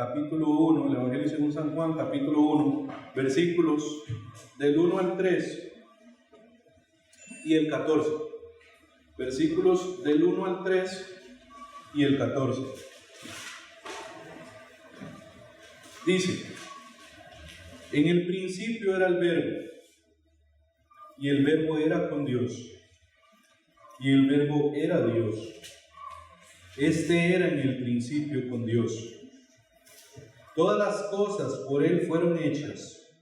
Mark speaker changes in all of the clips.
Speaker 1: capítulo 1, el Evangelio según San Juan, capítulo 1, versículos del 1 al 3 y el 14. Versículos del 1 al 3 y el 14. Dice: en el principio era el Verbo, y el Verbo era con Dios, y el Verbo era Dios. Este era en el principio con Dios. Todas las cosas por Él fueron hechas,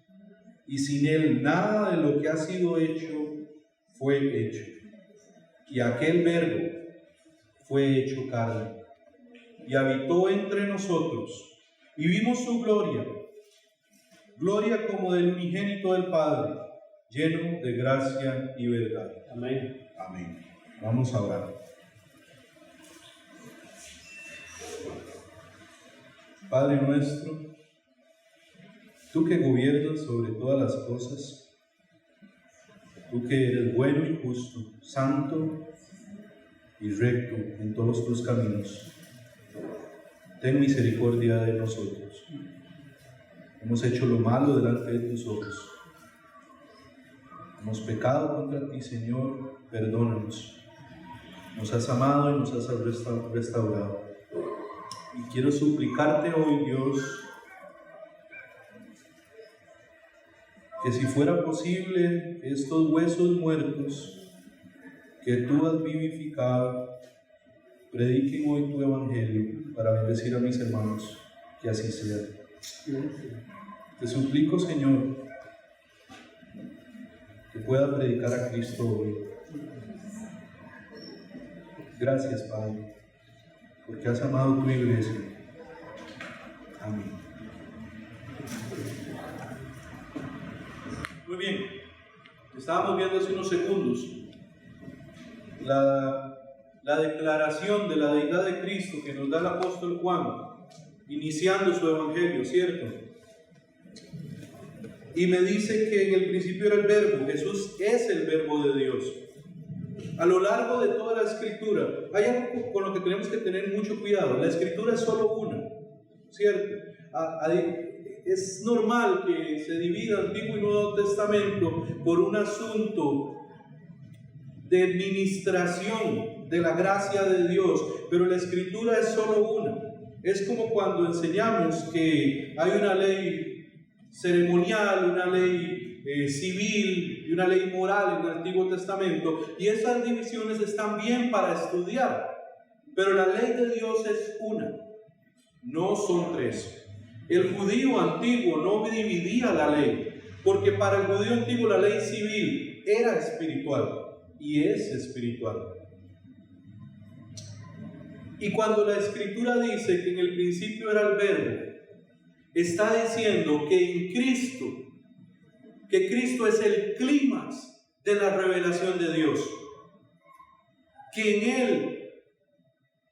Speaker 1: y sin Él nada de lo que ha sido hecho fue hecho. Y aquel Verbo fue hecho carne, y habitó entre nosotros, y vimos su gloria, gloria como del unigénito del Padre, lleno de gracia y verdad.
Speaker 2: Amén.
Speaker 1: Amén. Vamos a orar. Padre nuestro, tú que gobiernas sobre todas las cosas, tú que eres bueno y justo, santo y recto en todos tus caminos, ten misericordia de nosotros. Hemos hecho lo malo delante de tus ojos. Hemos pecado contra ti, Señor, perdónanos. Nos has amado y nos has restaurado. Y quiero suplicarte hoy, Dios, que si fuera posible, estos huesos muertos que tú has vivificado, prediquen hoy tu evangelio para bendecir a mis hermanos, que así sea. Te suplico, Señor, que pueda predicar a Cristo hoy. Gracias, Padre, porque has amado tu iglesia. Amén. Muy bien, estábamos viendo hace unos segundos la declaración de la deidad de Cristo que nos da el apóstol Juan, iniciando su evangelio, ¿cierto? Y me dice que en el principio era el Verbo. Jesús es el Verbo de Dios. A lo largo de toda la Escritura, hay algo con lo que tenemos que tener mucho cuidado. La Escritura es solo una, ¿cierto? Es normal que se divida Antiguo y Nuevo Testamento por un asunto de administración de la gracia de Dios, pero la Escritura es solo una. Es como cuando enseñamos que hay una ley ceremonial, una ley civil y una ley moral en el Antiguo Testamento, y esas divisiones están bien para estudiar, pero la ley de Dios es una, no son tres. El judío antiguo no dividía la ley, porque para el judío antiguo la ley civil era espiritual y es espiritual. Y cuando la Escritura dice que en el principio era el Verbo, está diciendo que en Cristo, que Cristo es el clímax de la revelación de Dios, que en Él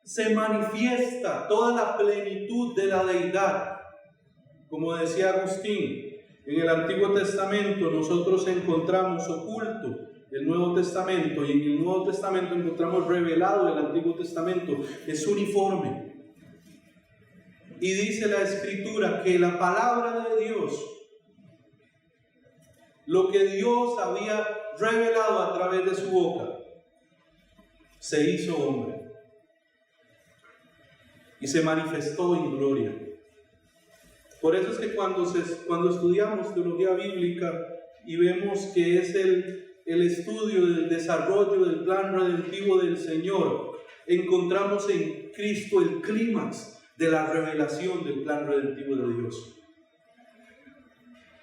Speaker 1: se manifiesta toda la plenitud de la deidad. Como decía Agustín, en el Antiguo Testamento nosotros encontramos oculto el Nuevo Testamento, y en el Nuevo Testamento encontramos revelado el Antiguo Testamento. Es uniforme. Y dice la Escritura que la palabra de Dios, lo que Dios había revelado a través de su boca, se hizo hombre y se manifestó en gloria. Por eso es que cuando estudiamos teología bíblica y vemos que es el estudio del desarrollo del plan redentivo del Señor, encontramos en Cristo el clímax de la revelación del plan redentivo de Dios.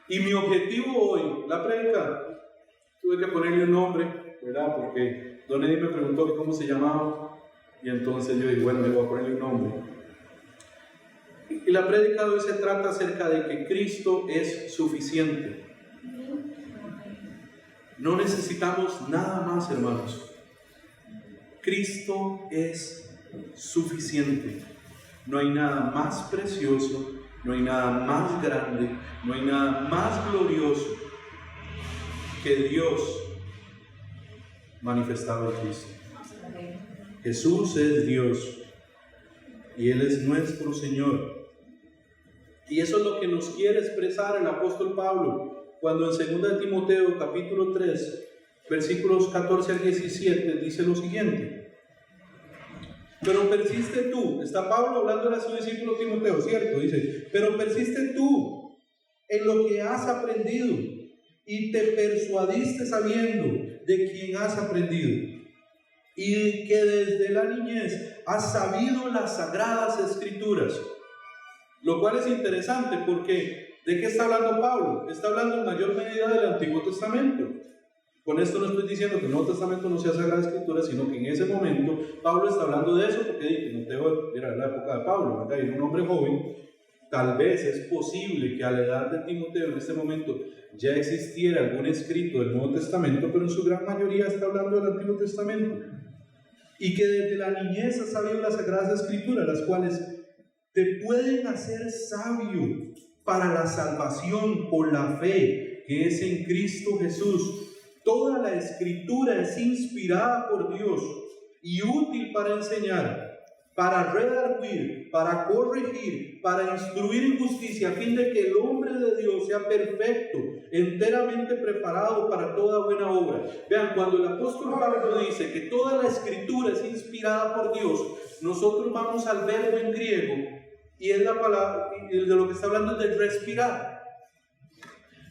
Speaker 1: Y mi objetivo hoy, la prédica, tuve que ponerle un nombre, ¿verdad? Porque Don Eddie me preguntó cómo se llamaba, y entonces yo dije, bueno, le voy a ponerle un nombre. Y la prédica de hoy se trata acerca de que Cristo es suficiente. No necesitamos nada más, hermanos. Cristo es suficiente. No hay nada más precioso, no hay nada más grande, no hay nada más glorioso que Dios manifestado en Cristo. Jesús es Dios y Él es nuestro Señor. Y eso es lo que nos quiere expresar el apóstol Pablo cuando en 2 Timoteo capítulo 3 versículos 14 al 17 dice lo siguiente: pero persiste tú, está Pablo hablando a su discípulo Timoteo, ¿cierto? Dice, pero persiste tú en lo que has aprendido y te persuadiste sabiendo de quién has aprendido, y que desde la niñez has sabido las sagradas escrituras. Lo cual es interesante porque ¿de qué está hablando Pablo? Está hablando en mayor medida del Antiguo Testamento. Con esto no estoy diciendo que el Nuevo Testamento no sea Sagrada Escritura, sino que en ese momento Pablo está hablando de eso, porque Timoteo era la época de Pablo, ¿verdad? Y era un hombre joven. Tal vez es posible que a la edad de Timoteo en este momento ya existiera algún escrito del Nuevo Testamento, pero en su gran mayoría está hablando del Antiguo Testamento. Y que desde la niñez has sabido las Sagradas Escrituras, las cuales te pueden hacer sabio para la salvación por la fe que es en Cristo Jesús. Toda la Escritura es inspirada por Dios y útil para enseñar, para redarguir, para corregir, para instruir en justicia, a fin de que el hombre de Dios sea perfecto, enteramente preparado para toda buena obra. Vean, cuando el apóstol Pablo dice que toda la Escritura es inspirada por Dios, nosotros vamos al verbo en griego, y es la palabra, de lo que está hablando es de respirar.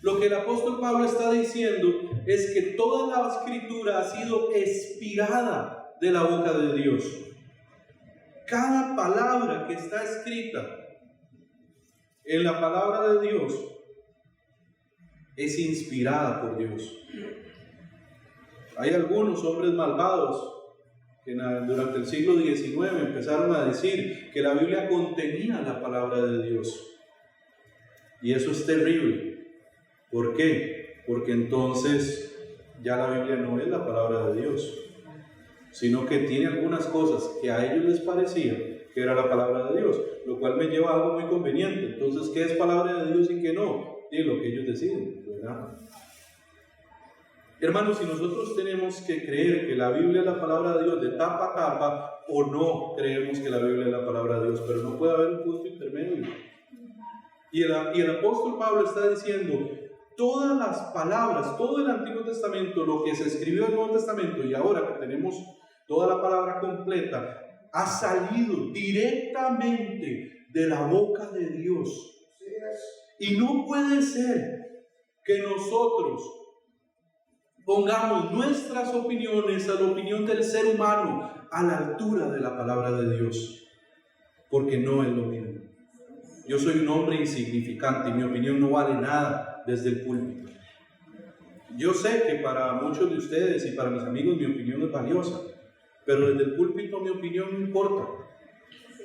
Speaker 1: Lo que el apóstol Pablo está diciendo es que toda la Escritura ha sido inspirada de la boca de Dios. Cada palabra que está escrita en la palabra de Dios es inspirada por Dios. Hay algunos hombres malvados que durante el siglo XIX empezaron a decir que la Biblia contenía la palabra de Dios. Y eso es terrible. ¿Por qué? Porque entonces ya la Biblia no es la palabra de Dios, sino que tiene algunas cosas que a ellos les parecía que era la palabra de Dios, lo cual me lleva a algo muy conveniente. Entonces, ¿qué es palabra de Dios y qué no? Y lo que ellos deciden, ¿verdad? Hermanos, si nosotros tenemos que creer que la Biblia es la palabra de Dios de tapa a tapa, o no creemos que la Biblia es la palabra de Dios, pero no puede haber un punto intermedio. Y el apóstol Pablo está diciendo, todas las palabras, todo el Antiguo Testamento, lo que se escribió en el Nuevo Testamento, y ahora que tenemos toda la palabra completa, ha salido directamente de la boca de Dios. Y no puede ser que nosotros pongamos nuestras opiniones a la opinión del ser humano a la altura de la palabra de Dios, porque no es lo mismo. Yo soy un hombre insignificante y mi opinión no vale nada desde el púlpito. Yo sé que para muchos de ustedes y para mis amigos mi opinión es valiosa, pero desde el púlpito mi opinión no importa.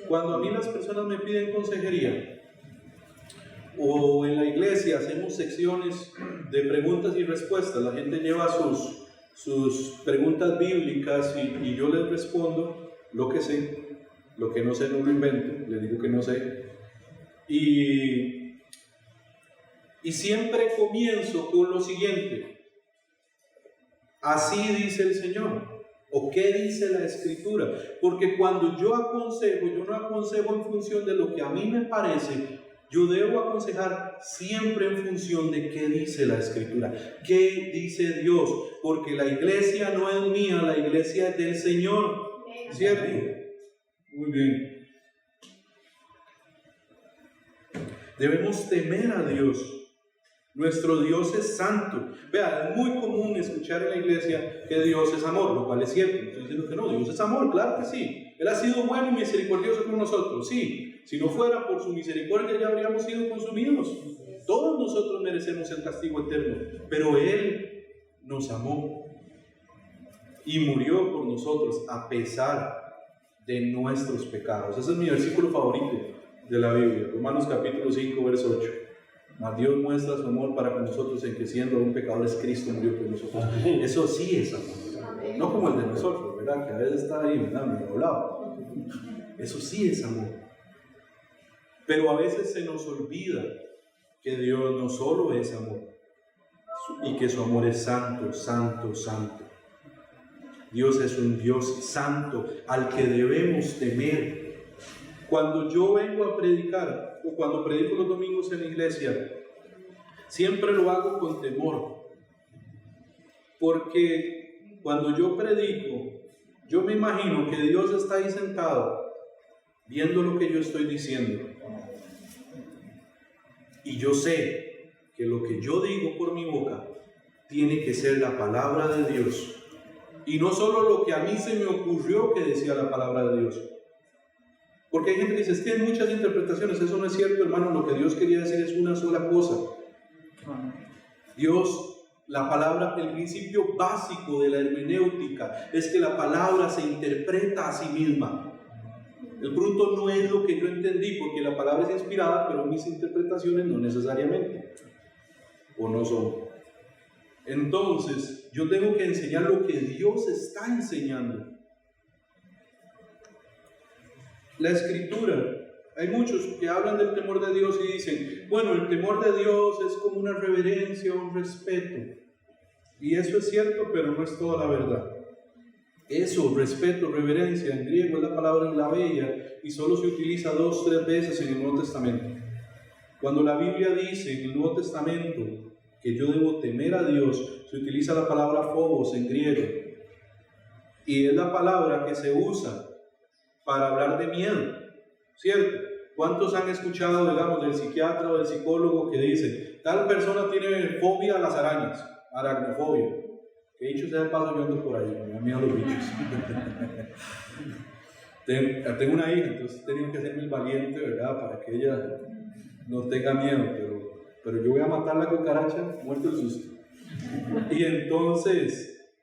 Speaker 1: Cuando a mí las personas me piden consejería, o en la iglesia hacemos secciones de preguntas y respuestas, la gente lleva sus preguntas bíblicas y yo les respondo lo que sé, lo que no sé no lo invento, les digo que no sé. Y siempre comienzo con lo siguiente: así dice el Señor, o qué dice la Escritura, porque cuando yo aconsejo, yo no aconsejo en función de lo que a mí me parece. Yo debo aconsejar siempre en función de qué dice la Escritura, qué dice Dios, porque la iglesia no es mía, la iglesia es del Señor, ¿cierto? Muy bien. Debemos temer a Dios. Nuestro Dios es santo. Vea, es muy común escuchar en la iglesia que Dios es amor, lo cual es cierto. No estoy diciendo que no, Dios es amor, claro que sí. Él ha sido bueno y misericordioso con nosotros, sí. Si no fuera por su misericordia ya habríamos sido consumidos. Todos nosotros merecemos el castigo eterno, pero Él nos amó y murió por nosotros a pesar de nuestros pecados. Ese es mi versículo favorito de la Biblia, Romanos capítulo 5, verso 8. Mas Dios muestra su amor para con nosotros en que siendo aún pecadores Cristo murió por nosotros. Eso sí es amor, no como el de nosotros, ¿verdad? Que a veces está ahí, ¿verdad? Medio doblado. Eso sí es amor. Pero a veces se nos olvida que Dios no solo es amor y que su amor es santo, santo, santo. Dios es un Dios santo al que debemos temer. Cuando yo vengo a predicar o cuando predico los domingos en la iglesia, siempre lo hago con temor, porque cuando yo predico, yo me imagino que Dios está ahí sentado, viendo lo que yo estoy diciendo, y yo sé que lo que yo digo por mi boca tiene que ser la palabra de Dios, y no solo lo que a mí se me ocurrió que decía la palabra de Dios. Porque hay gente que dice, tiene muchas interpretaciones. Eso no es cierto, hermano. Lo que Dios quería decir es una sola cosa. Dios, la palabra, el principio básico de la hermenéutica es que la palabra se interpreta a sí misma. El punto no es lo que yo entendí, porque la palabra es inspirada, pero mis interpretaciones no necesariamente, o no son. Entonces, yo tengo que enseñar lo que Dios está enseñando. La Escritura, hay muchos que hablan del temor de Dios y dicen, bueno, el temor de Dios es como una reverencia, un respeto. Y eso es cierto, pero no es toda la verdad. Eso, respeto, reverencia, en griego es la palabra lavella y solo se utiliza 2 o 3 veces en el Nuevo Testamento. Cuando la Biblia dice en el Nuevo Testamento que yo debo temer a Dios, se utiliza la palabra phobos en griego. Y es la palabra que se usa para hablar de miedo, ¿cierto? ¿Cuántos han escuchado, digamos, del psiquiatra o del psicólogo que dice, tal persona tiene fobia a las arañas, aracnofobia? Que dicho sea de paso, yo ando por ahí, me da miedo a los bichos. Tengo una hija, entonces he tenido que hacerme el valiente, ¿verdad? Para que ella no tenga miedo, pero yo voy a matar la cucaracha, muerto el susto. Y entonces,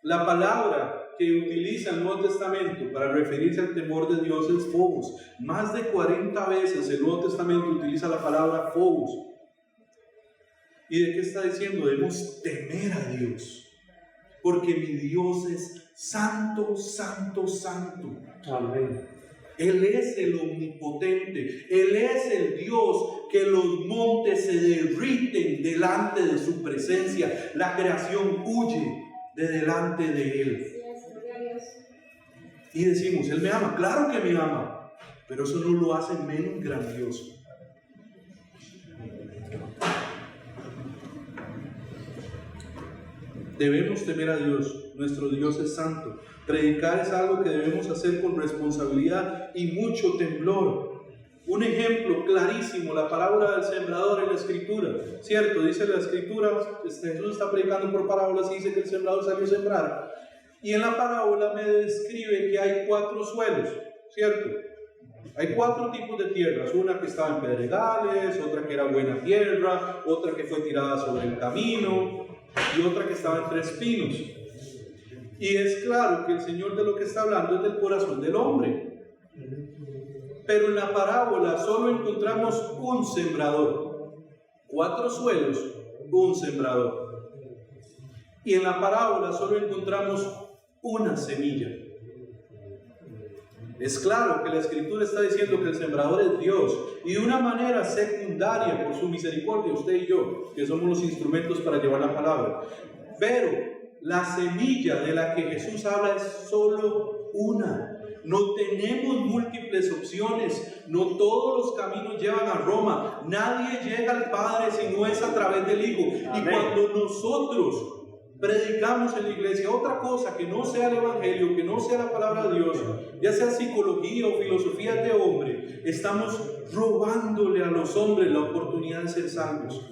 Speaker 1: la palabra que utiliza el Nuevo Testamento para referirse al temor de Dios es phobos. Más de 40 veces el Nuevo Testamento utiliza la palabra phobos. ¿Y de qué está diciendo? Debemos temer a Dios, porque mi Dios es santo, santo, santo.
Speaker 2: Amén.
Speaker 1: Él es el omnipotente, Él es el Dios que los montes se derriten delante de su presencia, la creación huye de delante de Él. Y decimos, Él me ama, claro que me ama, pero eso no lo hace menos grandioso. Debemos temer a Dios, nuestro Dios es santo. Predicar es algo que debemos hacer con responsabilidad y mucho temblor. Un ejemplo clarísimo, la parábola del sembrador en la Escritura, ¿cierto? Dice la Escritura, Jesús está predicando por parábolas y dice que el sembrador salió a sembrar. Y en la parábola me describe que hay 4 suelos, ¿cierto? Hay 4 tipos de tierras, una que estaba en pedregales, otra que era buena tierra, otra que fue tirada sobre el camino y otra que estaba entre espinos. Y es claro que el Señor de lo que está hablando es del corazón del hombre. Pero en la parábola solo encontramos un sembrador. 4 suelos, un sembrador. Y en la parábola solo encontramos una semilla. Es claro que la Escritura está diciendo que el sembrador es Dios, y de una manera secundaria, por su misericordia, usted y yo, que somos los instrumentos para llevar la palabra. Pero la semilla de la que Jesús habla es solo una. No tenemos múltiples opciones, no todos los caminos llevan a Roma, nadie llega al Padre si no es a través del Hijo. Amén. Y cuando nosotros predicamos en la iglesia otra cosa que no sea el Evangelio, que no sea la palabra de Dios, ya sea psicología o filosofía de hombre, estamos robándole a los hombres la oportunidad de ser salvos,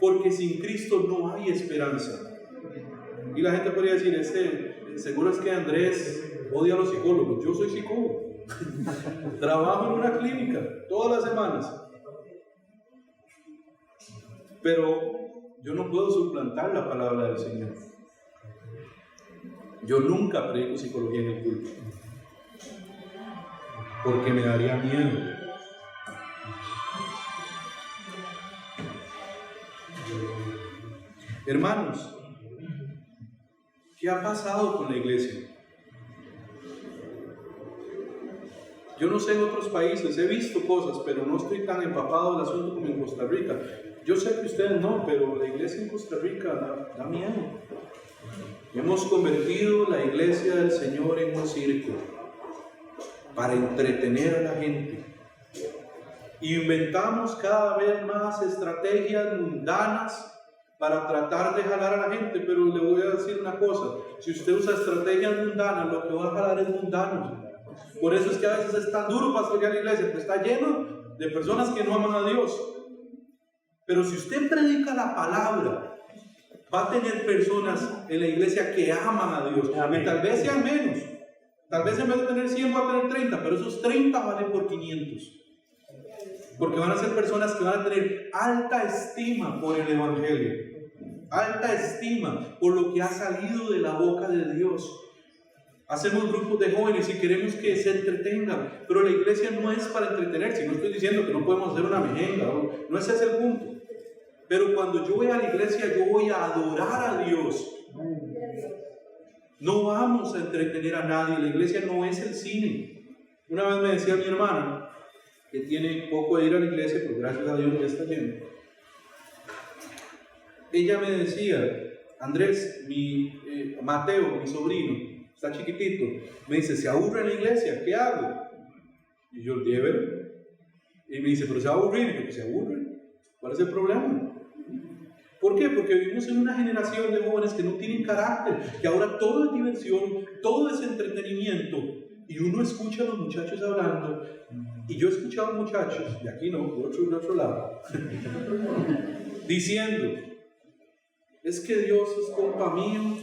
Speaker 1: porque sin Cristo no hay esperanza. Y la gente podría decir, seguro es que Andrés odia a los psicólogos. Yo soy psicólogo, trabajo en una clínica todas las semanas, pero yo no puedo suplantar la palabra del Señor. Yo nunca predico psicología en el culto, porque me daría miedo. Hermanos, ¿qué ha pasado con la iglesia? Yo no sé en otros países, he visto cosas, pero no estoy tan empapado del asunto como en Costa Rica. Yo sé que ustedes no, pero la iglesia en Costa Rica da miedo. Hemos convertido la iglesia del Señor en un circo para entretener a la gente. Inventamos cada vez más estrategias mundanas para tratar de jalar a la gente, pero le voy a decir una cosa: si usted usa estrategias mundanas, lo que va a jalar es mundano. Por eso es que a veces es tan duro pastorear la iglesia, porque está lleno de personas que no aman a Dios. Pero si usted predica la palabra, va a tener personas en la iglesia que aman a Dios.
Speaker 2: Amén.
Speaker 1: Y tal vez sean menos. Tal vez en vez de tener 100 va a tener 30, pero esos 30 valen por 500. Porque van a ser personas que van a tener alta estima por el Evangelio. Alta estima por lo que ha salido de la boca de Dios. Hacemos grupos de jóvenes y queremos que se entretengan, pero la iglesia no es para entretenerse. No estoy diciendo que no podemos hacer una mejenga, no ese es el punto. Pero cuando yo voy a la iglesia, yo voy a adorar a Dios. No vamos a entretener a nadie. La iglesia no es el cine. Una vez me decía mi hermana, que tiene poco de ir a la iglesia, pero gracias a Dios ya está lleno. Ella me decía: Andrés, Mateo, mi sobrino, está chiquitito, me dice, se aburre en la iglesia, ¿qué hago? Y yo, llévelo. Y me dice, pero se va a aburrir. Y yo, pues se aburre. ¿Cuál es el problema? ¿Por qué? Porque vivimos en una generación de jóvenes que no tienen carácter, que ahora todo es diversión, todo es entretenimiento. Y uno escucha a los muchachos hablando, y yo he escuchado a muchachos, de aquí no, de otro lado, diciendo: es que Dios es compa mío,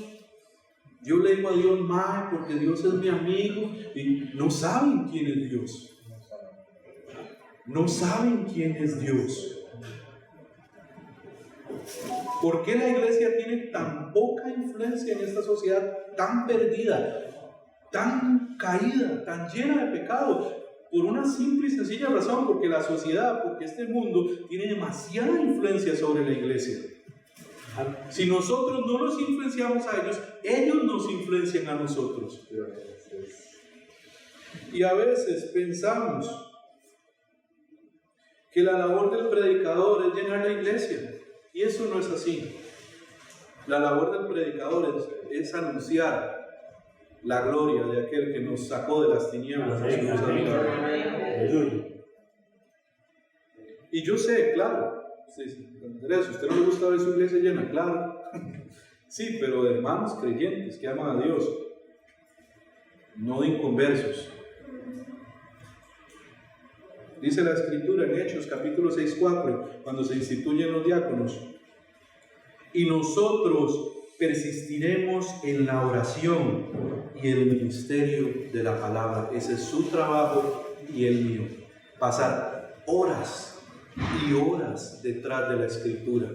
Speaker 1: yo le digo a Dios mae porque Dios es mi amigo, y no saben quién es Dios. No saben quién es Dios. ¿Por qué la iglesia tiene tan poca influencia en esta sociedad tan perdida, tan caída, tan llena de pecado? Por una simple y sencilla razón: porque la sociedad, porque este mundo tiene demasiada influencia sobre la iglesia. Si nosotros no los influenciamos a ellos, ellos nos influencian a nosotros. Y a veces pensamos que la labor del predicador es llenar la iglesia, y eso no es así. La labor del predicador es anunciar la gloria de aquel que nos sacó de las tinieblas. Y yo sé, claro, si a usted no le gusta ver su iglesia llena, claro, sí, pero de hermanos creyentes que aman a Dios, no de inconversos. Dice la Escritura en Hechos capítulo 6:4, cuando se instituyen los diáconos: y nosotros persistiremos en la oración y el ministerio de la palabra. Ese es su trabajo y el mío. Pasar horas y horas detrás de la Escritura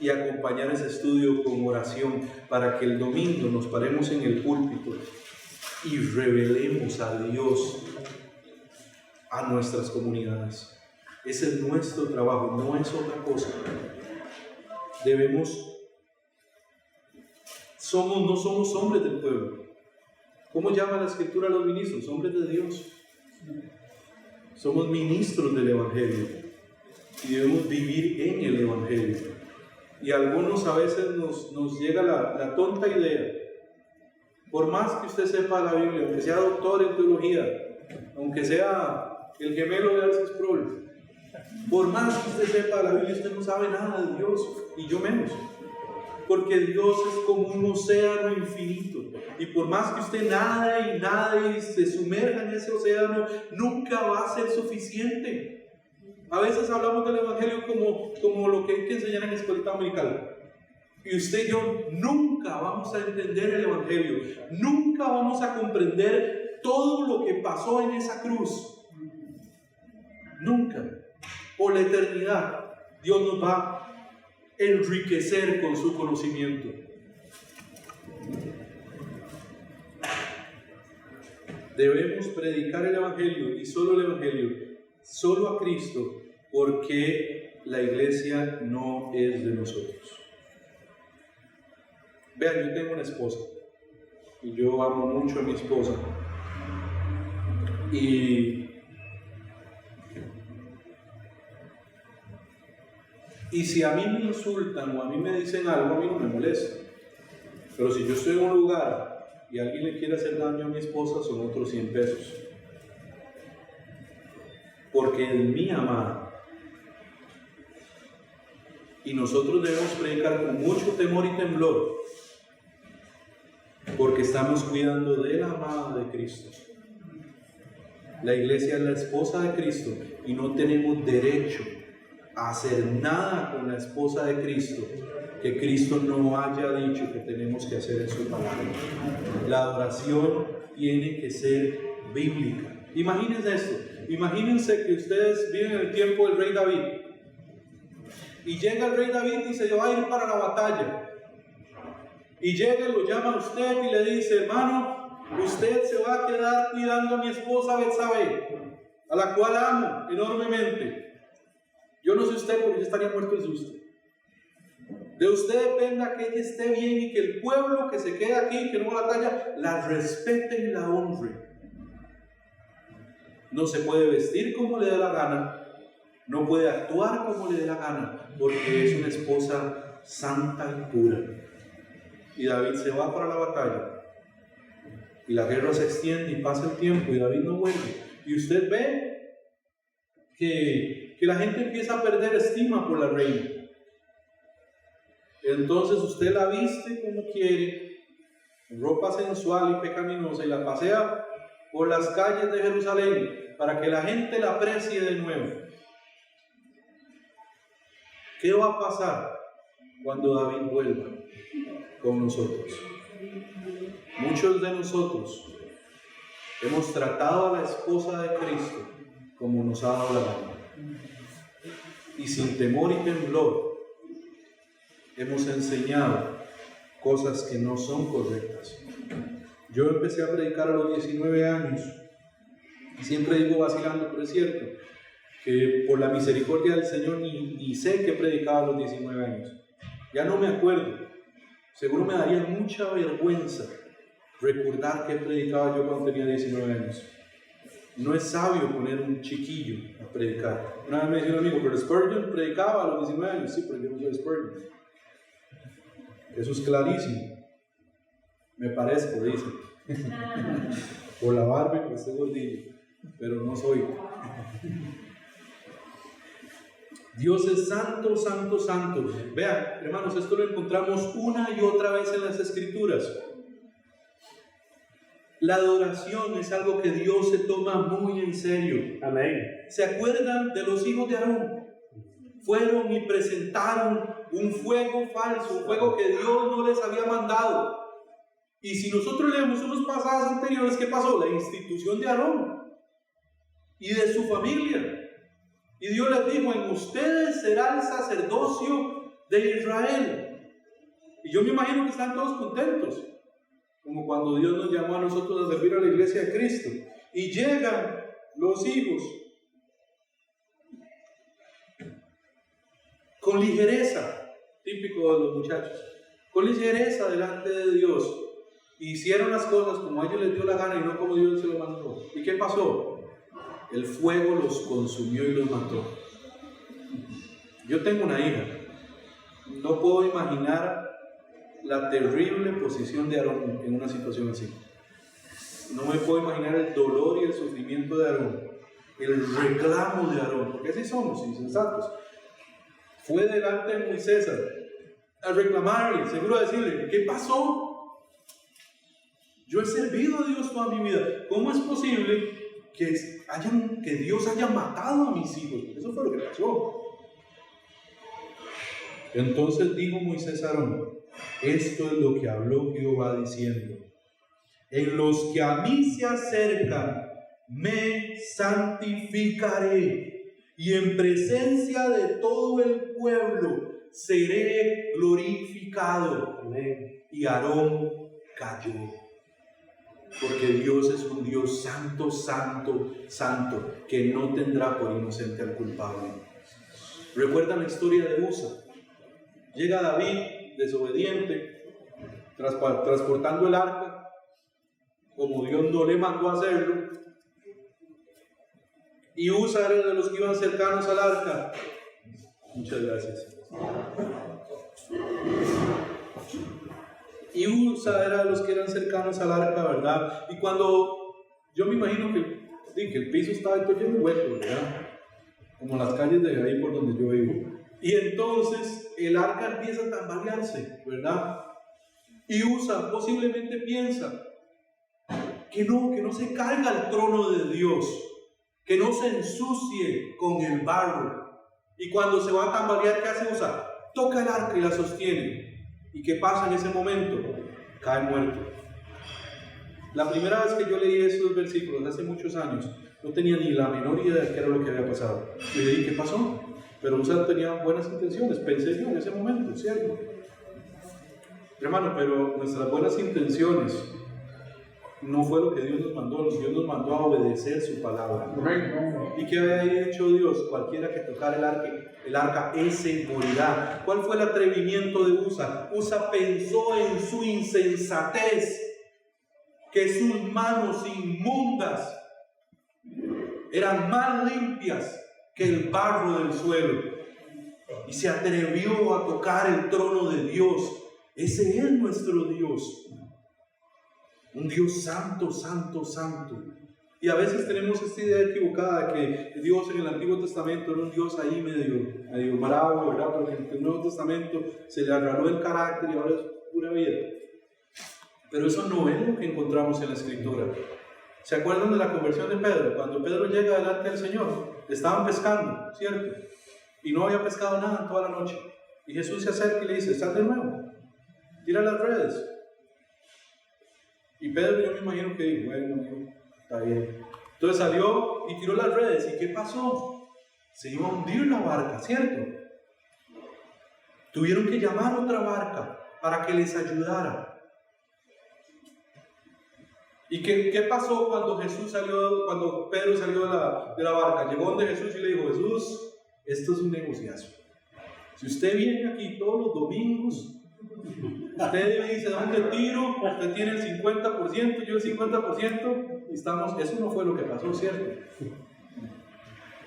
Speaker 1: y acompañar ese estudio con oración para que el domingo nos paremos en el púlpito y revelemos a Dios a nuestras comunidades. Ese es nuestro trabajo, no es otra cosa. No somos hombres del pueblo. ¿Cómo llama la Escritura a los ministros? Hombres de Dios. Somos ministros del Evangelio y debemos vivir en el Evangelio. Y a algunos a veces nos llega la tonta idea: por más que usted sepa la Biblia, aunque sea doctor en teología, aunque sea el gemelo de Arce Sproul, por más que usted sepa la Biblia, usted no sabe nada de Dios, y yo menos. Porque Dios es como un océano infinito, y por más que usted nade y se sumerja en ese océano, nunca va a ser suficiente. A veces hablamos del Evangelio como lo que hay que enseñar en la escuelita dominical, y usted y yo nunca vamos a entender el Evangelio, nunca vamos a comprender todo lo que pasó en esa cruz. Nunca. Por la eternidad Dios nos va a enriquecer con su conocimiento. Debemos predicar el Evangelio, y solo el Evangelio, solo a Cristo, porque la iglesia no es de nosotros. Vean, yo tengo una esposa y yo amo mucho a mi esposa, y si a mí me insultan o a mí me dicen algo, a mí no me molesta. Pero si yo estoy en un lugar y alguien le quiere hacer daño a mi esposa, son otros 100 pesos. ¿Por porque es mi amada. Y nosotros debemos predicar con mucho temor y temblor, porque estamos cuidando de la amada de Cristo. La iglesia es la esposa de Cristo y no tenemos derecho a hacer nada con la esposa de Cristo que Cristo no haya dicho que tenemos que hacer en su palabra. La adoración tiene que ser bíblica. Imagínense esto. Imagínense que ustedes viven en el tiempo del rey David y llega el rey David y se va a ir para la batalla, y llega y lo llama a usted y le dice: hermano, usted se va a quedar cuidando a mi esposa Betsabé, a la cual amo enormemente. Yo no sé usted, porque yo estaría muerto de susto. De usted dependa que ella esté bien y que el pueblo que se quede aquí, que no va a la batalla, la respete y la honre. No se puede vestir como le dé la gana, no puede actuar como le dé la gana, porque es una esposa santa y pura. Y David se va para la batalla, y la guerra se extiende y pasa el tiempo y David no vuelve, y usted ve que la gente empieza a perder estima por la reina. Entonces usted la viste como quiere, en ropa sensual y pecaminosa, y la pasea por las calles de Jerusalén para que la gente la aprecie de nuevo. ¿Qué va a pasar cuando David vuelva con nosotros? Muchos de nosotros hemos tratado a la esposa de Cristo como nos ha dado la gana, y sin temor y temblor hemos enseñado cosas que no son correctas. Yo empecé a predicar a los 19 años, y siempre digo vacilando, pero es cierto, que por la misericordia del Señor ni sé que predicaba a los 19 años. Ya no me acuerdo. Seguro me daría mucha vergüenza recordar que predicaba yo cuando tenía 19 años. No es sabio poner un chiquillo a predicar. Una vez me decía un amigo: pero Spurgeon predicaba a los 19 años. Sí, pero yo no soy Spurgeon. Eso es clarísimo. Me parezco, dice. Por la barba y por este gordillo, pero no soy. Dios es santo, santo, santo. Vean, hermanos, esto lo encontramos una y otra vez en las Escrituras. La adoración es algo que Dios se toma muy en serio.
Speaker 2: Amén.
Speaker 1: ¿Se acuerdan de los hijos de Aarón? Fueron y presentaron un fuego falso, un fuego que Dios no les había mandado. Y si nosotros leemos unos pasajes anteriores, ¿qué pasó? La institución de Aarón y de su familia. Y Dios les dijo: en ustedes será el sacerdocio de Israel. Y yo me imagino que están todos contentos, como cuando Dios nos llamó a nosotros a servir a la iglesia de Cristo. Y llegan los hijos con ligereza, típico de los muchachos, con ligereza delante de Dios. Hicieron las cosas como a ellos les dio la gana y no como Dios se lo mandó. ¿Y qué pasó? El fuego los consumió y los mató. Yo tengo una hija. No puedo imaginar la terrible posición de Aarón en una situación así. No me puedo imaginar el dolor y el sufrimiento de Aarón, el reclamo de Aarón, porque así somos, insensatos. Fue delante de Moisés a reclamarle, seguro a decirle: ¿qué pasó? Yo he servido a Dios toda mi vida. ¿Cómo es posible que Dios haya matado a mis hijos? Eso fue lo que pasó. Entonces dijo Moisés a Aarón: esto es lo que habló Jehová diciendo: en los que a mí se acercan me santificaré, y en presencia de todo el pueblo seré glorificado. Amén. Y Aarón cayó, porque Dios es un Dios santo, santo, santo, que no tendrá por inocente al culpable. ¿Recuerdan la historia de Usa? Llega David, desobediente, transportando el arca, como Dios no le mandó a hacerlo, y Usa era de los que iban cercanos al arca. Muchas gracias. Y Usa era de los que eran cercanos al arca, ¿verdad? Y cuando, yo me imagino que el piso estaba todo lleno de huecos, ¿verdad? como las calles de ahí por donde yo vivo. Y entonces el arca empieza a tambalearse, ¿verdad? Y Usa posiblemente piensa que no se caiga el trono de Dios, que no se ensucie con el barro. Y cuando se va a tambalear, ¿qué hace Usa? Toca el arca y la sostiene. ¿Y qué pasa en ese momento? Cae muerto. La primera vez que yo leí esos versículos, hace muchos años, no tenía ni la menor idea de qué era lo que había pasado. Y le dije, ¿qué pasó? Pero Usa tenía buenas intenciones, pensé yo en ese momento, ¿cierto? Hermano, pero nuestras buenas intenciones no fue lo que Dios nos mandó. Dios nos mandó a obedecer su palabra. ¿Y qué había hecho Dios? Cualquiera que tocara el arca, ese morirá. ¿Cuál fue el atrevimiento de Usa? Usa pensó en su insensatez, que sus manos inmundas eran más limpias que el barro del suelo, y se atrevió a tocar el trono de Dios. Ese es nuestro Dios, un Dios santo, santo, santo. Y a veces tenemos esta idea equivocada de que Dios en el Antiguo Testamento era un Dios ahí medio bravo, ¿verdad? Porque en el Nuevo Testamento se le agarró el carácter y ahora es pura vida. Pero eso no es lo que encontramos en la Escritura. ¿Se acuerdan de la conversión de Pedro? Cuando Pedro llega delante del Señor, estaban pescando, ¿cierto? Y no había pescado nada en toda la noche. Y Jesús se acerca y le dice, sal de nuevo, tira las redes. Y Pedro, yo me imagino que dijo, bueno, está bien. Entonces salió y tiró las redes. ¿Y qué pasó? Se iba a hundir la barca, ¿cierto? Tuvieron que llamar a otra barca para que les ayudara. ¿Y qué pasó cuando Pedro salió de la barca? Llegó donde Jesús y le dijo, Jesús, esto es un negociazo. Si usted viene aquí todos los domingos, usted me dice, ¿dónde tiro? Usted tiene el 50%, yo el 50%, y estamos, eso no fue lo que pasó, ¿cierto?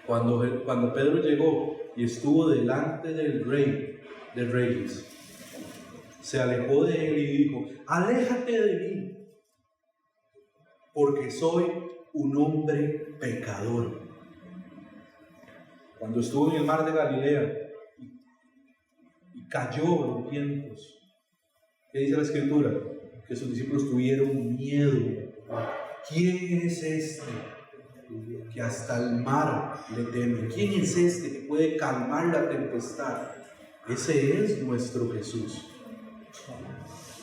Speaker 1: Cuando Pedro llegó y estuvo delante del Rey de Reyes, se alejó de él y dijo, aléjate de mí, porque soy un hombre pecador. Cuando estuvo en el mar de Galilea y cayó los vientos, ¿qué dice la Escritura? Que sus discípulos tuvieron miedo. ¿Quién es este que hasta el mar le teme? ¿Quién es este que puede calmar la tempestad? Ese es nuestro Jesús.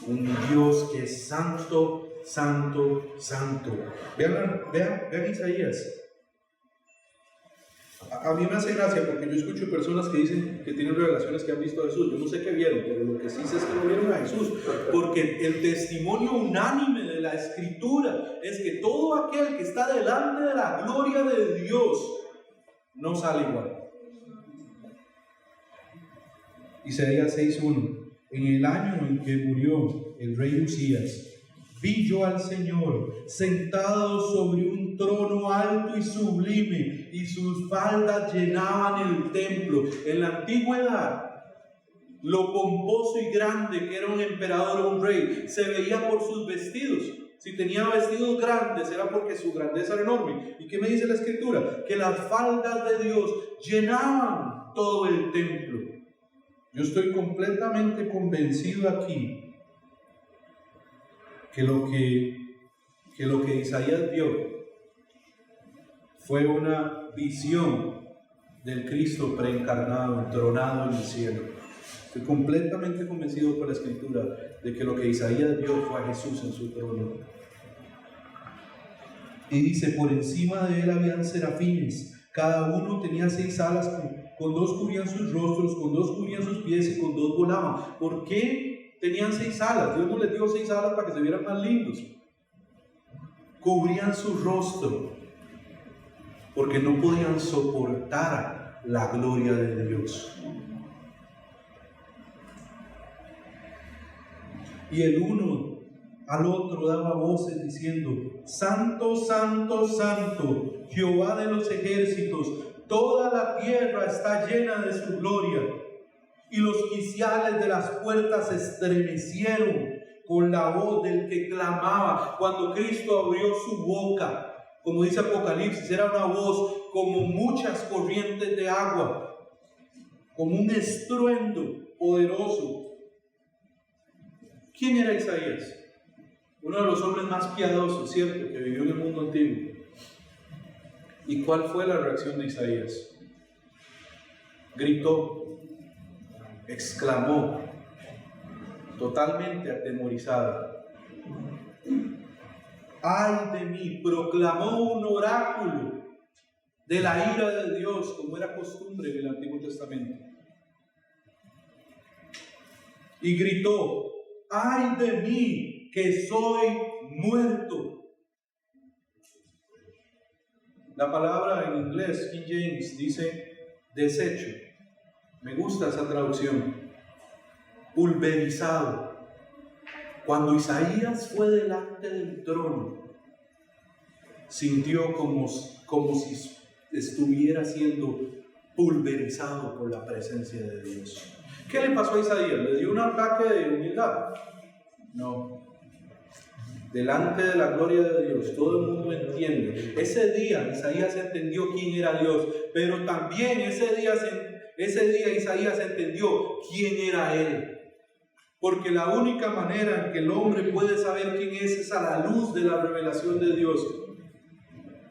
Speaker 1: Un Dios que es santo, santo, santo. Vean Isaías. A mí me hace gracia porque yo escucho personas que dicen que tienen revelaciones que han visto a Jesús. Yo no sé qué vieron, pero lo que sí sé es que no vieron a Jesús, porque el testimonio unánime de la Escritura es que todo aquel que está delante de la gloria de Dios no sale igual. Isaías 6:1. En el año en que murió el rey Usías, vi yo al Señor sentado sobre un trono alto y sublime, y sus faldas llenaban el templo. En la antigüedad, lo pomposo y grande que era un emperador o un rey se veía por sus vestidos. Si tenía vestidos grandes era porque su grandeza era enorme. ¿Y qué me dice la Escritura? Que las faldas de Dios llenaban todo el templo. Yo estoy completamente convencido aquí que lo que Isaías vio fue una visión del Cristo preencarnado, entronado en el cielo. Estoy completamente convencido por la Escritura de que lo que Isaías vio fue a Jesús en su trono. Y dice, por encima de él habían serafines, cada uno tenía 6 alas, con 2 cubrían sus rostros, con 2 cubrían sus pies y con 2 volaban. ¿Por qué tenían 6 alas? Dios no les dio 6 alas para que se vieran más lindos. Cubrían su rostro porque no podían soportar la gloria de Dios. Y el uno al otro daba voces diciendo, Santo, Santo, Santo, Jehová de los ejércitos, toda la tierra está llena de su gloria. Y los quiciales de las puertas se estremecieron con la voz del que clamaba. Cuando Cristo abrió su boca, como dice Apocalipsis, era una voz como muchas corrientes de agua, como un estruendo poderoso. ¿Quién era Isaías? Uno de los hombres más piadosos, ¿cierto?, que vivió en el mundo antiguo. ¿Y cuál fue la reacción de Isaías? Gritó, exclamó, totalmente atemorizado: ¡ay de mí! Proclamó un oráculo de la ira de Dios, como era costumbre en el Antiguo Testamento. Y gritó: ¡ay de mí, que soy muerto! La palabra en inglés, King James, dice deshecho. Me gusta esa traducción. Pulverizado. Cuando Isaías fue delante del trono, sintió como si estuviera siendo pulverizado por la presencia de Dios. ¿Qué le pasó a Isaías? ¿Le dio un ataque de humildad? No. Delante de la gloria de Dios, todo el mundo entiende. Ese día Isaías entendió quién era Dios, pero también ese día Isaías entendió quién era Él. Porque la única manera en que el hombre puede saber quién es a la luz de la revelación de Dios.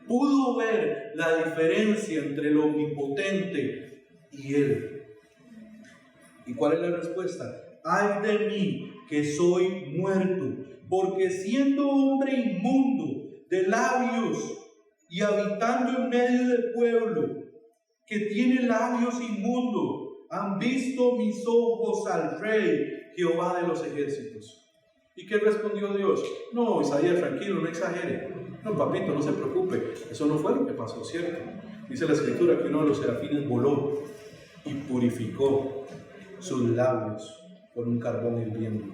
Speaker 1: Pudo ver la diferencia entre el omnipotente y Él. ¿Y cuál es la respuesta? ¡ay de mí, que soy muerto! Porque siendo hombre inmundo de labios y habitando en medio del pueblo que tiene labios inmundos, han visto mis ojos al Rey, Jehová de los ejércitos. ¿Y qué respondió Dios? No, Isaías, tranquilo, no exagere. No, papito, no se preocupe. Eso no fue lo que pasó, ¿cierto? Dice la Escritura que uno de los serafines voló y purificó sus labios con un carbón hirviendo.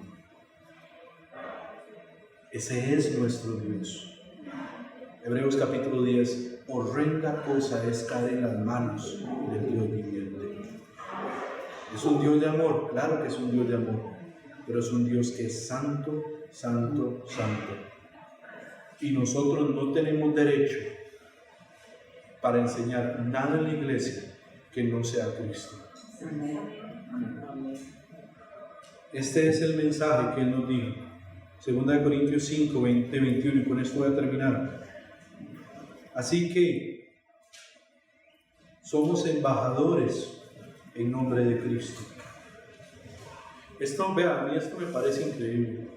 Speaker 1: Ese es nuestro Dios. Hebreos capítulo 10. Horrenda cosa es caer en las manos del Dios viviente. ¿Es un Dios de amor? Claro que es un Dios de amor. Pero es un Dios que es santo, santo, santo. Y nosotros no tenemos derecho para enseñar nada en la iglesia que no sea Cristo. Este es el mensaje que Él nos dijo. 2 Corintios 5, 20, 21, y con esto voy a terminar. Así que somos embajadores en nombre de Cristo. Esto, vean, a mí esto me parece increíble.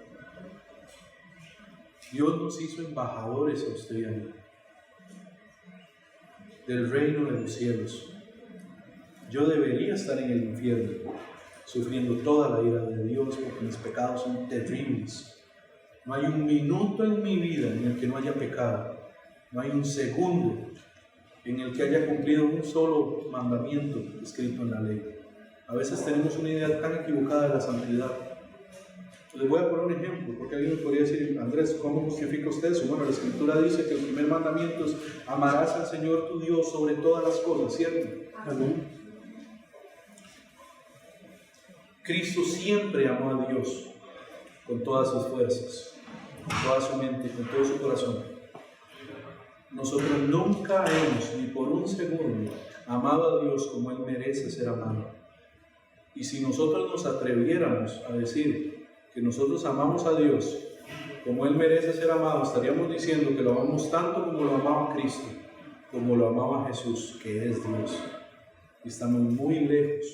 Speaker 1: Dios nos hizo embajadores a usted y a mí del reino de los cielos. Yo debería estar en el infierno, sufriendo toda la ira de Dios, porque mis pecados son terribles. No hay un minuto en mi vida en el que no haya pecado. No hay un segundo en el que haya cumplido un solo mandamiento escrito en la ley. A veces tenemos una idea tan equivocada de la santidad. Les voy a poner un ejemplo, porque alguien me podría decir: Andrés, ¿cómo justifica usted eso? Bueno, la Escritura dice que el primer mandamiento es: amarás al Señor tu Dios sobre todas las cosas, ¿cierto? Amén. Cristo siempre amó a Dios con todas sus fuerzas, con toda su mente, con todo su corazón. Nosotros nunca hemos, ni por un segundo, amado a Dios como Él merece ser amado. Y si nosotros nos atreviéramos a decir que nosotros amamos a Dios como Él merece ser amado, estaríamos diciendo que lo amamos tanto como lo amaba Cristo, como lo amaba Jesús, que es Dios. Y estamos muy lejos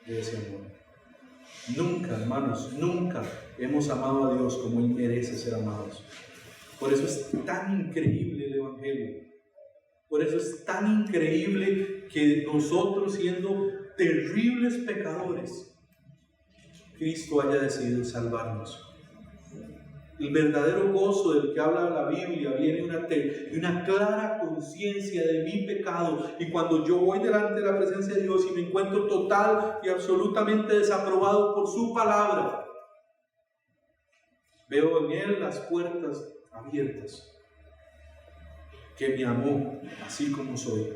Speaker 1: de ese amor. Nunca, hermanos, nunca hemos amado a Dios como Él merece ser amados. Por eso es tan increíble el Evangelio. Por eso es tan increíble que nosotros, siendo terribles pecadores, Cristo haya decidido salvarnos. El verdadero gozo del que habla la Biblia viene de una clara conciencia de mi pecado. Y cuando yo voy delante de la presencia de Dios y me encuentro total y absolutamente desaprobado por su palabra, veo en Él las puertas abiertas, que me amó así como soy.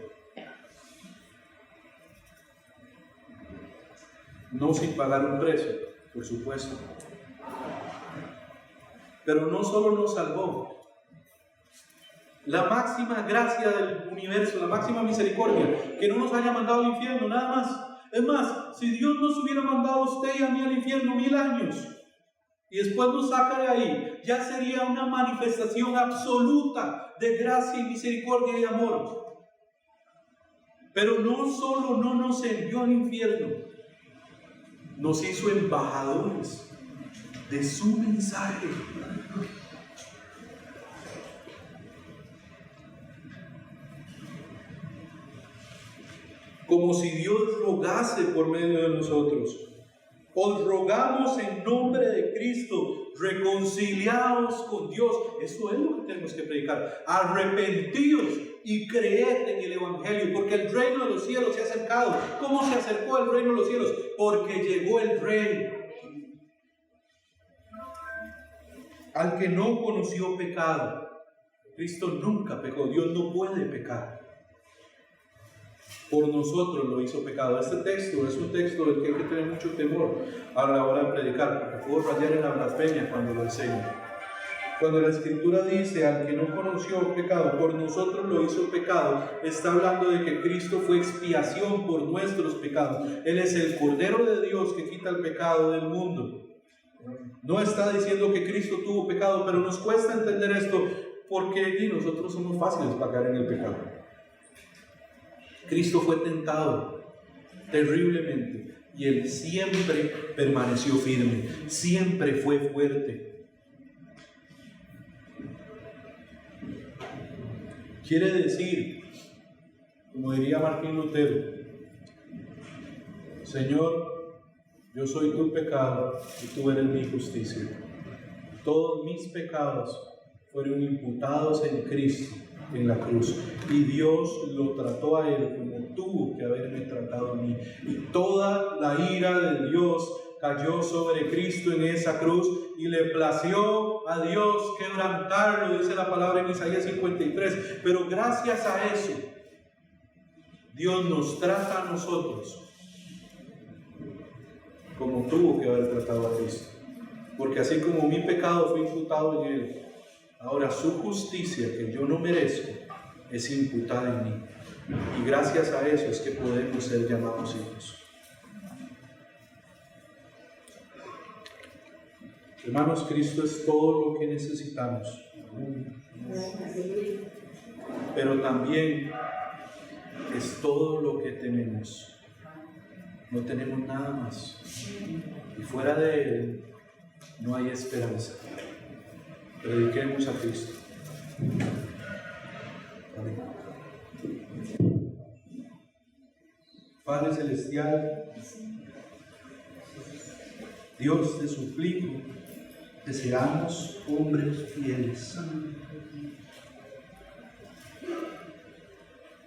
Speaker 1: No sin pagar un precio, por supuesto. Pero no solo nos salvó, la máxima gracia del universo, la máxima misericordia, que no nos haya mandado al infierno, nada más. Es más, si Dios nos hubiera mandado a usted y a mí al infierno 1000 años y después nos saca de ahí, ya sería una manifestación absoluta de gracia y misericordia y amor. Pero no solo no nos envió al infierno, nos hizo embajadores de su mensaje. Como si Dios rogase por medio de nosotros. Os rogamos en nombre de Cristo, reconciliados con Dios. Eso es lo que tenemos que predicar. Arrepentíos y creed en el Evangelio, porque el reino de los cielos se ha acercado. ¿Cómo se acercó el reino de los cielos? Porque llegó el Rey. Al que no conoció pecado. Cristo nunca pecó. Dios no puede pecar. Por nosotros lo hizo pecado. Este texto es un texto del que hay que tener mucho temor a la hora de predicar, porque puedo rayar en la blasfemia cuando lo enseño. Cuando la Escritura dice al que no conoció pecado, por nosotros lo hizo pecado, está hablando de que Cristo fue expiación por nuestros pecados. Él es el Cordero de Dios que quita el pecado del mundo. No está diciendo que Cristo tuvo pecado, pero nos cuesta entender esto porque nosotros somos fáciles para caer en el pecado. Cristo fue tentado terriblemente y Él siempre permaneció firme, siempre fue fuerte. Quiere decir, como diría Martín Lutero, Señor, yo soy tu pecado y tú eres mi justicia. Todos mis pecados fueron imputados en Cristo en la cruz, y Dios lo trató a Él como tuvo que haberme tratado a mí, y toda la ira de Dios cayó sobre Cristo en esa cruz, y le plació a Dios quebrantarlo, dice la palabra en Isaías 53, pero gracias a eso Dios nos trata a nosotros como tuvo que haber tratado a Cristo, porque así como mi pecado fue imputado en Él, ahora su justicia, que yo no merezco, es imputada en mí. Y gracias a eso es que podemos ser llamados hijos. Hermanos, Cristo es todo lo que necesitamos. Pero también es todo lo que tenemos. No tenemos nada más. Y fuera de Él no hay esperanza. Prediquemos a Cristo. Amén. Padre Celestial, Dios, te suplico que seamos hombres fieles,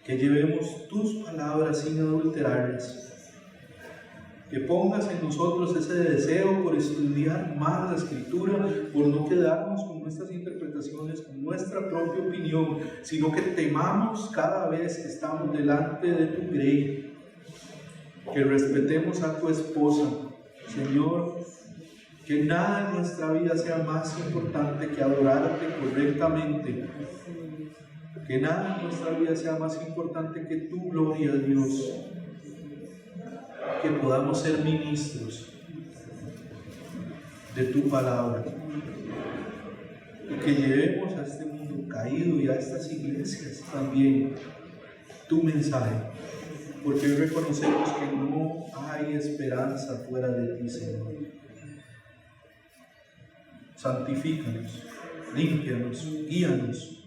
Speaker 1: que llevemos tus palabras sin adulterarlas, que pongas en nosotros ese deseo por estudiar más la Escritura, por no quedarnos con nuestras interpretaciones, con nuestra propia opinión, sino que temamos cada vez que estamos delante de tu grey, que respetemos a tu esposa, Señor, que nada en nuestra vida sea más importante que adorarte correctamente, que nada en nuestra vida sea más importante que tu gloria, Dios, que podamos ser ministros de tu palabra y que llevemos a este mundo caído y a estas iglesias también tu mensaje, porque hoy reconocemos que no hay esperanza fuera de ti, Señor. Santifícanos, límpianos, guíanos